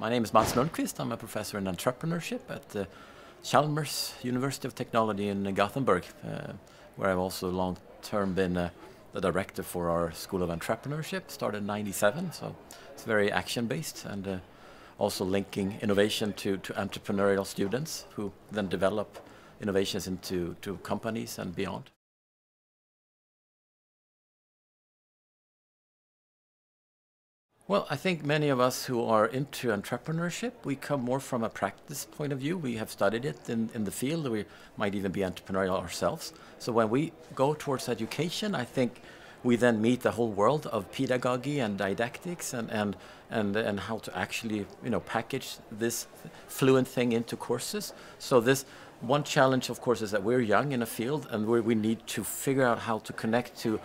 My name is Lundkvist. I'm a professor in entrepreneurship at the Chalmers University of Technology in Gothenburg, where I've also long-term been the director for our School of Entrepreneurship, started in '97, so it's very action-based and also linking innovation to entrepreneurial students who then develop innovations into companies and beyond. Well, I think many of us who are into entrepreneurship, we come more from a practice point of view. We have studied it in the field. We might even be entrepreneurial ourselves. So when we go towards education, I think we then meet the whole world of pedagogy and didactics and how to actually package this fluent thing into courses. So this one challenge, of course, is that we're young in a field and we need to figure out how to connect to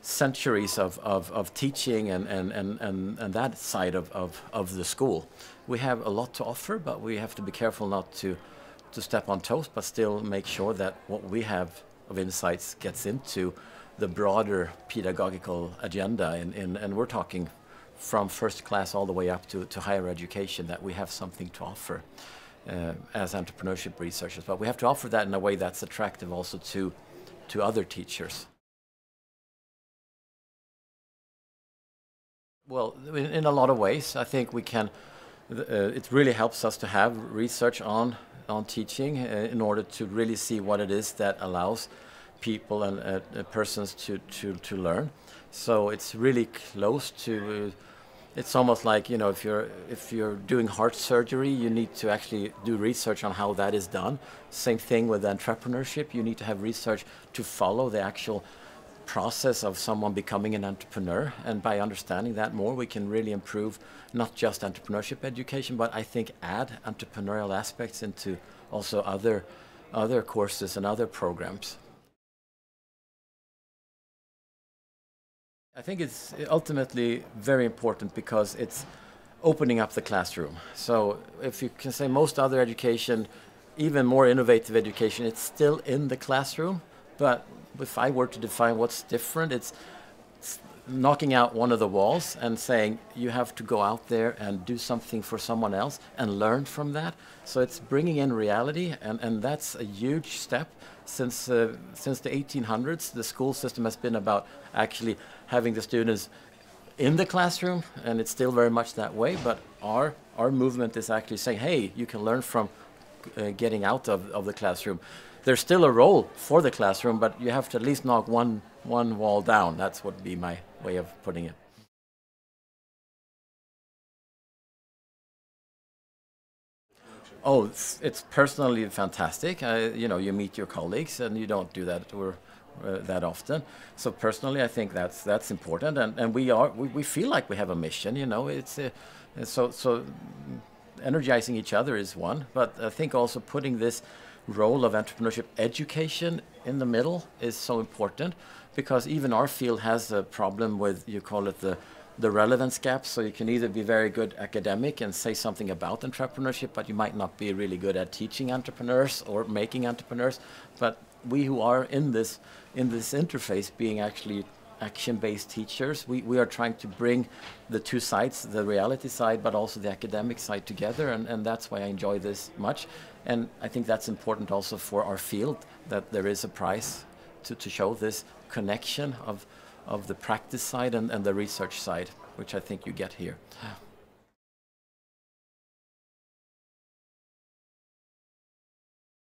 centuries of teaching and that side of the school. We have a lot to offer, but we have to be careful not to step on toes, but still make sure that what we have of insights gets into the broader pedagogical agenda, and we're talking from first class all the way up to higher education, that we have something to offer as entrepreneurship researchers. But we have to offer that in a way that's attractive also to other teachers. Well, in a lot of ways, I think we can. It really helps us to have research on teaching in order to really see what it is that allows people and persons to learn. So it's really close to. It's almost like if you're doing heart surgery, you need to actually do research on how that is done. Same thing with entrepreneurship. You need to have research to follow the actual process of someone becoming an entrepreneur, and by understanding that more, we can really improve not just entrepreneurship education, but I think add entrepreneurial aspects into also other courses and other programs. I think it's ultimately very important because it's opening up the classroom. So if you can say most other education, even more innovative education, it's still in the classroom, but if I were to define what's different, it's knocking out one of the walls and saying you have to go out there and do something for someone else and learn from that. So it's bringing in reality, and that's a huge step. Since the 1800s, the school system has been about actually having the students in the classroom, and it's still very much that way. But our movement is actually saying, hey, you can learn from getting out of the classroom. There's still a role for the classroom, but you have to at least knock one wall down. That's what would be my way of putting it. Oh, it's personally fantastic. You meet your colleagues, and you don't do that that often. So personally, I think that's important, and we feel like we have a mission. It's so energizing each other is one, but I think also putting this role of entrepreneurship education in the middle is so important, because even our field has a problem with, you call it the relevance gap. So you can either be very good academic and say something about entrepreneurship, but you might not be really good at teaching entrepreneurs or making entrepreneurs. But we who are in this interface, being actually action-based teachers, we are trying to bring the two sides, the reality side but also the academic side, together, and that's why I enjoy this much. And I think that's important also for our field, that there is a prize to show this connection of the practice side and the research side, which I think you get here.